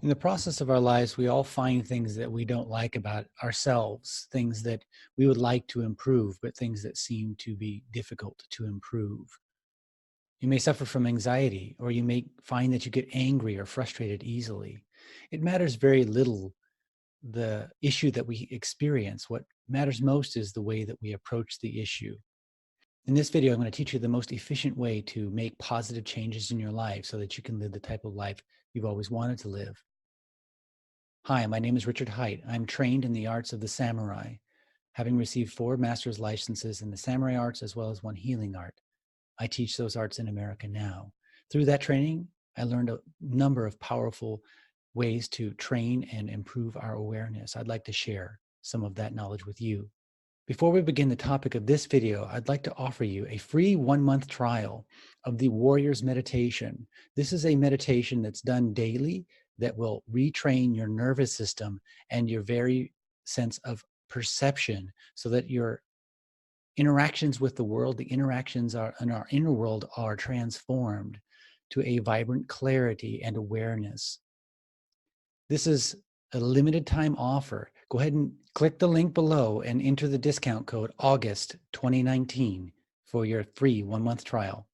In the process of our lives, we all find things that we don't like about ourselves, things that we would like to improve, but things that seem to be difficult to improve. You may suffer from anxiety, or you may find that you get angry or frustrated easily. It matters very little the issue that we experience. What matters most is the way that we approach the issue. In this video, I'm going to teach you the most efficient way to make positive changes in your life so that you can live the type of life you've always wanted to live. Hi, my name is Richard Haight. I'm trained in the arts of the samurai, having received 4 master's licenses in the samurai arts as well as 1 healing art. I teach those arts in America now. Through that training, I learned a number of powerful ways to train and improve our awareness. I'd like to share some of that knowledge with you. Before we begin the topic of this video, I'd like to offer you a free 1-month trial of the Warrior's Meditation. This is a meditation that's done daily that will retrain your nervous system and your very sense of perception so that your interactions with the world, the interactions in our inner world are transformed to a vibrant clarity and awareness. This is a limited time offer. Go ahead and click the link below and enter the discount code August 2019 for your free 1-month trial.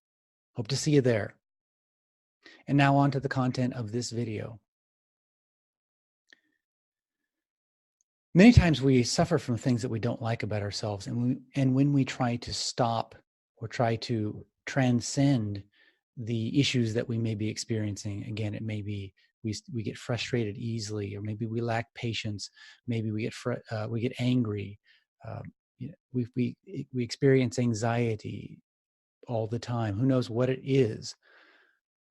Hope to see you there. And now on to the content of this video. Many times we suffer from things that we don't like about ourselves, and when we try to stop or try to transcend the issues that we may be experiencing, again, it may be we get frustrated easily, or maybe we lack patience, maybe we get angry, we experience anxiety all the time. Who knows what it is?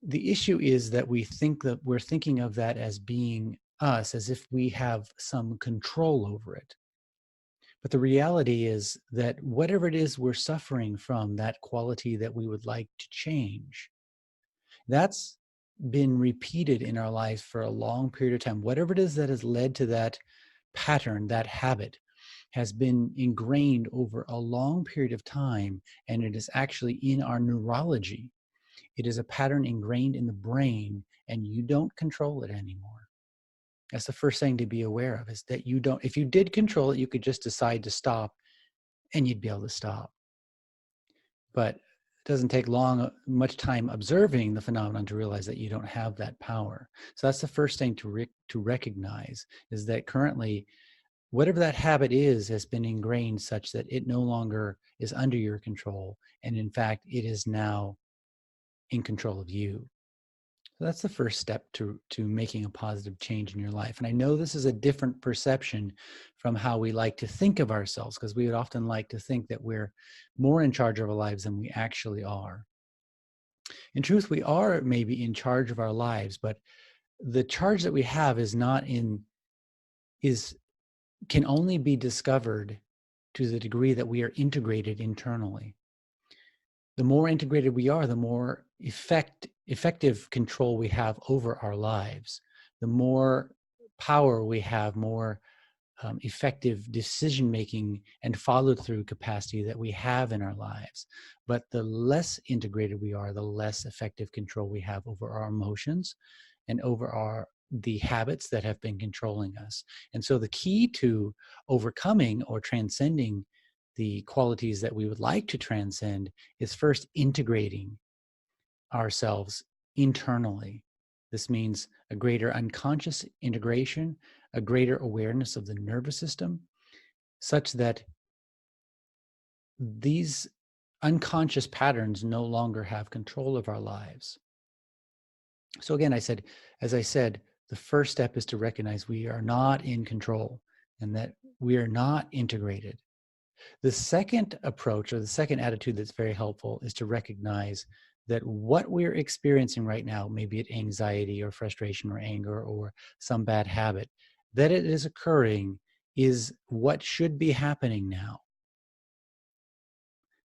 The issue is that we think that we're thinking of that as being us, as if we have some control over it. But the reality is that whatever it is we're suffering from, that quality that we would like to change, that's been repeated in our lives for a long period of time. Whatever it is that has led to that pattern, that habit, has been ingrained over a long period of time, and it is actually in our neurology. It is a pattern ingrained in the brain, and you don't control it anymore. That's the first thing to be aware of, is that you don't. If you did control it, you could just decide to stop and you'd be able to stop. But it doesn't take much time observing the phenomenon to realize that you don't have that power. So that's the first thing to recognize, is that currently, whatever that habit is has been ingrained such that it no longer is under your control. And in fact, it is now in control of you. So that's the first step to making a positive change in your life. And I know this is a different perception from how we like to think of ourselves, because we would often like to think that we're more in charge of our lives than we actually are. In truth, we are maybe in charge of our lives, but the charge that we have can only be discovered to the degree that we are integrated internally. The more integrated we are, the more effective control we have over our lives, the more power we have, more effective decision-making and follow-through capacity that we have in our lives. But the less integrated we are, the less effective control we have over our emotions and over the habits that have been controlling us. And so the key to overcoming or transcending the qualities that we would like to transcend is first integrating ourselves internally. This means a greater unconscious integration, a greater awareness of the nervous system, such that these unconscious patterns no longer have control of our lives. So again, as I said, the first step is to recognize we are not in control and that we are not integrated. The second approach, or the second attitude that's very helpful, is to recognize that what we're experiencing right now, maybe it anxiety or frustration or anger or some bad habit, that it is occurring is what should be happening now.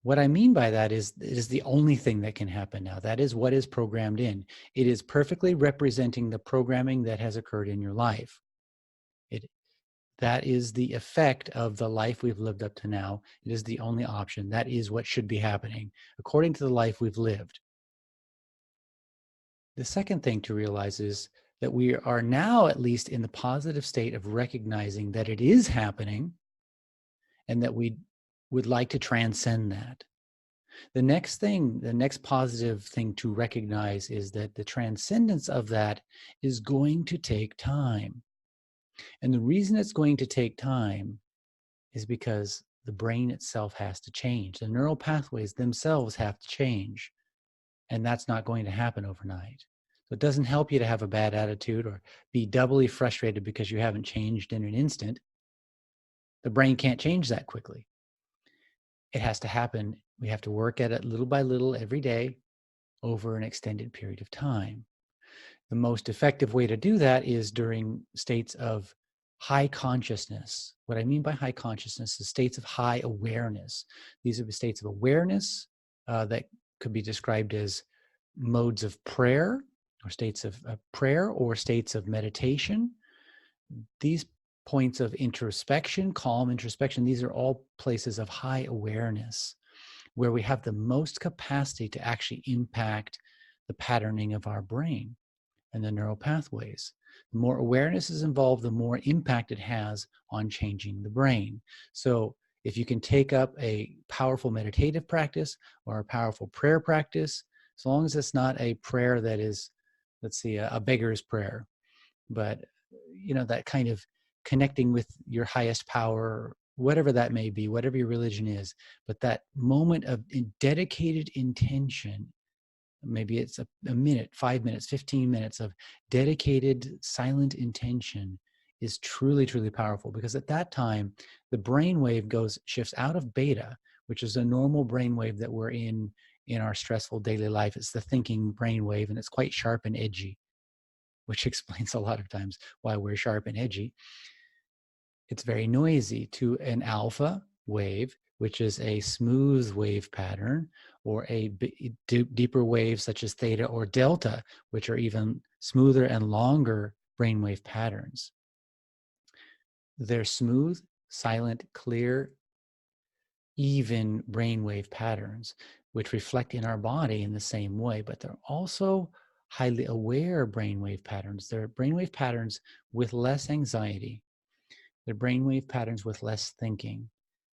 What I mean by that is it is the only thing that can happen now. That is what is programmed in. It is perfectly representing the programming that has occurred in your life. That is the effect of the life we've lived up to now. It is the only option. That is what should be happening according to the life we've lived. The second thing to realize is that we are now at least in the positive state of recognizing that it is happening and that we would like to transcend that. The next positive thing to recognize is that the transcendence of that is going to take time. And the reason it's going to take time is because the brain itself has to change. The neural pathways themselves have to change. And that's not going to happen overnight. So it doesn't help you to have a bad attitude or be doubly frustrated because you haven't changed in an instant. The brain can't change that quickly. It has to happen. We have to work at it little by little every day over an extended period of time. The most effective way to do that is during states of high consciousness. What I mean by high consciousness is states of high awareness. These are the states of awareness that could be described as modes of prayer or states of prayer or states of meditation. These points of introspection, calm introspection, these are all places of high awareness where we have the most capacity to actually impact the patterning of our brain and the neural pathways. The more awareness is involved, the more impact it has on changing the brain. So if you can take up a powerful meditative practice or a powerful prayer practice, as long as it's not a prayer that is, let's see, a beggar's prayer, but that kind of connecting with your highest power, whatever that may be, whatever your religion is, but that moment of dedicated intention, maybe it's a minute, 5 minutes, 15 minutes of dedicated silent intention is truly, truly powerful, because at that time, the brainwave shifts out of beta, which is a normal brainwave that we're in our stressful daily life. It's the thinking brainwave, and it's quite sharp and edgy, which explains a lot of times why we're sharp and edgy. It's very noisy, to an alpha wave, which is a smooth wave pattern, or a deeper wave such as theta or delta, which are even smoother and longer brainwave patterns. They're smooth, silent, clear, even brainwave patterns, which reflect in our body in the same way, but they're also highly aware brainwave patterns. They're brainwave patterns with less anxiety. They're brainwave patterns with less thinking,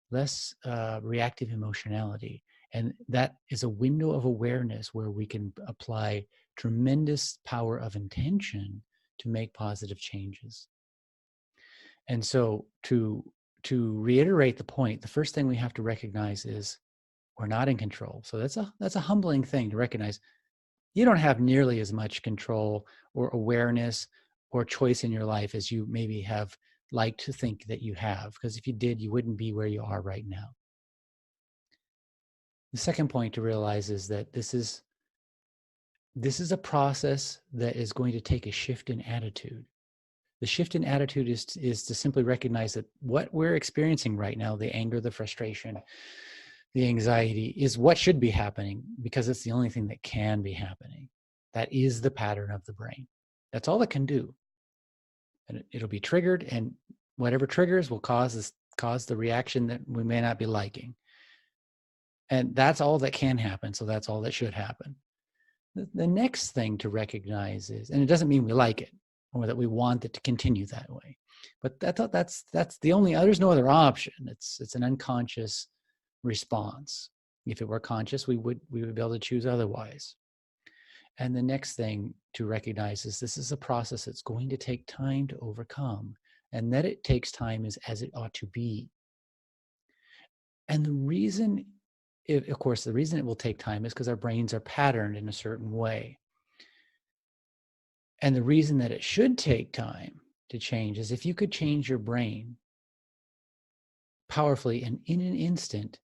less reactive emotionality. And that is a window of awareness where we can apply tremendous power of intention to make positive changes. And so to reiterate the point, the first thing we have to recognize is we're not in control. So that's a humbling thing to recognize. You don't have nearly as much control or awareness or choice in your life as you maybe have liked to think that you have, because if you did, you wouldn't be where you are right now. The second point to realize is that this is a process that is going to take a shift in attitude. The shift in attitude is to simply recognize that what we're experiencing right now, the anger, the frustration, the anxiety, is what should be happening, because it's the only thing that can be happening. That is the pattern of the brain. That's all it can do. And it'll be triggered, and whatever triggers will cause the reaction that we may not be liking. And that's all that can happen. So that's all that should happen. The next thing to recognize is, and it doesn't mean we like it or that we want it to continue that way, but that's the only, there's no other option. It's an unconscious response. If it were conscious, we would be able to choose otherwise. And the next thing to recognize is this is a process that's going to take time to overcome, and that it takes time is as it ought to be. And the reason it will take time is because our brains are patterned in a certain way. And the reason that it should take time to change is if you could change your brain powerfully and in an instant,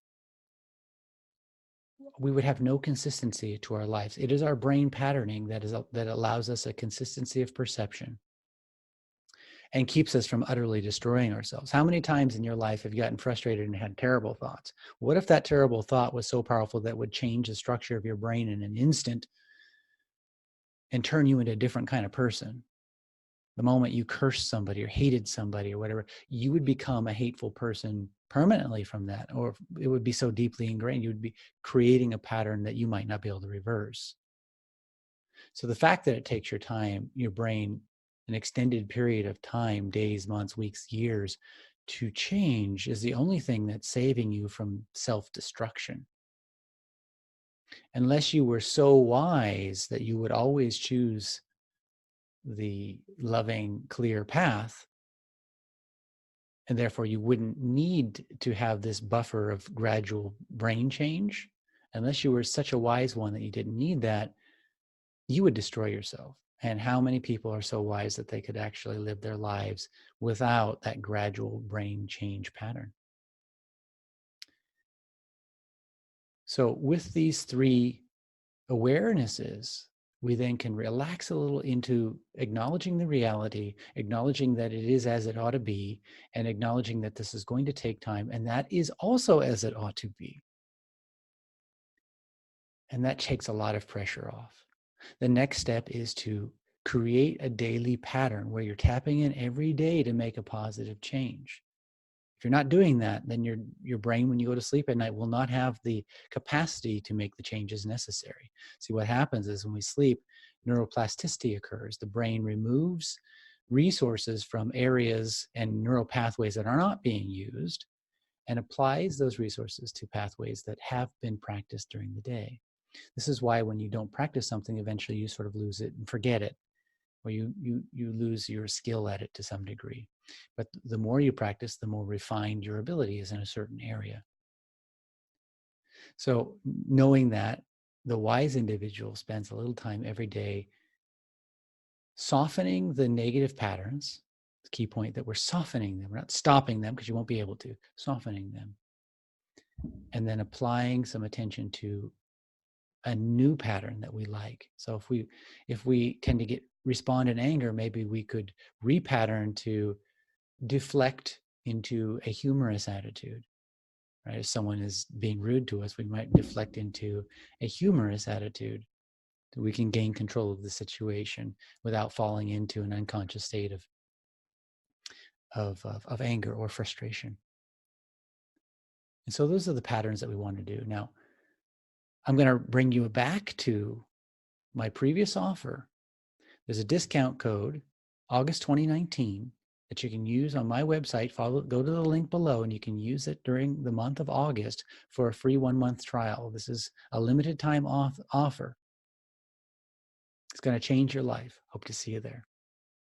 we would have no consistency to our lives. It is our brain patterning that allows us a consistency of perception and keeps us from utterly destroying ourselves. How many times in your life have you gotten frustrated and had terrible thoughts? What if that terrible thought was so powerful that would change the structure of your brain in an instant and turn you into a different kind of person? The moment you cursed somebody or hated somebody or whatever, you would become a hateful person permanently from that, or it would be so deeply ingrained, you would be creating a pattern that you might not be able to reverse. So the fact that it takes your time, your brain an extended period of time, days, months, weeks, years, to change is the only thing that's saving you from self-destruction. Unless you were so wise that you would always choose the loving, clear path, and therefore you wouldn't need to have this buffer of gradual brain change, unless you were such a wise one that you didn't need that, you would destroy yourself. And how many people are so wise that they could actually live their lives without that gradual brain change pattern? So with these three awarenesses, we then can relax a little into acknowledging the reality, acknowledging that it is as it ought to be, and acknowledging that this is going to take time, and that is also as it ought to be. And that takes a lot of pressure off. The next step is to create a daily pattern where you're tapping in every day to make a positive change. If you're not doing that, then your brain, when you go to sleep at night, will not have the capacity to make the changes necessary. See, what happens is when we sleep, neuroplasticity occurs. The brain removes resources from areas and neural pathways that are not being used and applies those resources to pathways that have been practiced during the day. This is why when you don't practice something, eventually you sort of lose it and forget it, or you lose your skill at it to some degree. But the more you practice, the more refined your ability is in a certain area. So knowing that, the wise individual spends a little time every day softening the negative patterns. The key point that we're softening them, we're not stopping them because you won't be able to, softening them. And then applying some attention to a new pattern that we like. So if we tend to respond in anger, maybe we could repattern to deflect into a humorous attitude, right? If someone is being rude to us, we might deflect into a humorous attitude so we can gain control of the situation without falling into an unconscious state of anger or frustration. And so those are the patterns that we want to do. Now, I'm going to bring you back to my previous offer. There's a discount code, August 2019, that you can use on my website. Go to the link below, and you can use it during the month of August for a free 1-month trial. This is a limited time offer. It's going to change your life. Hope to see you there.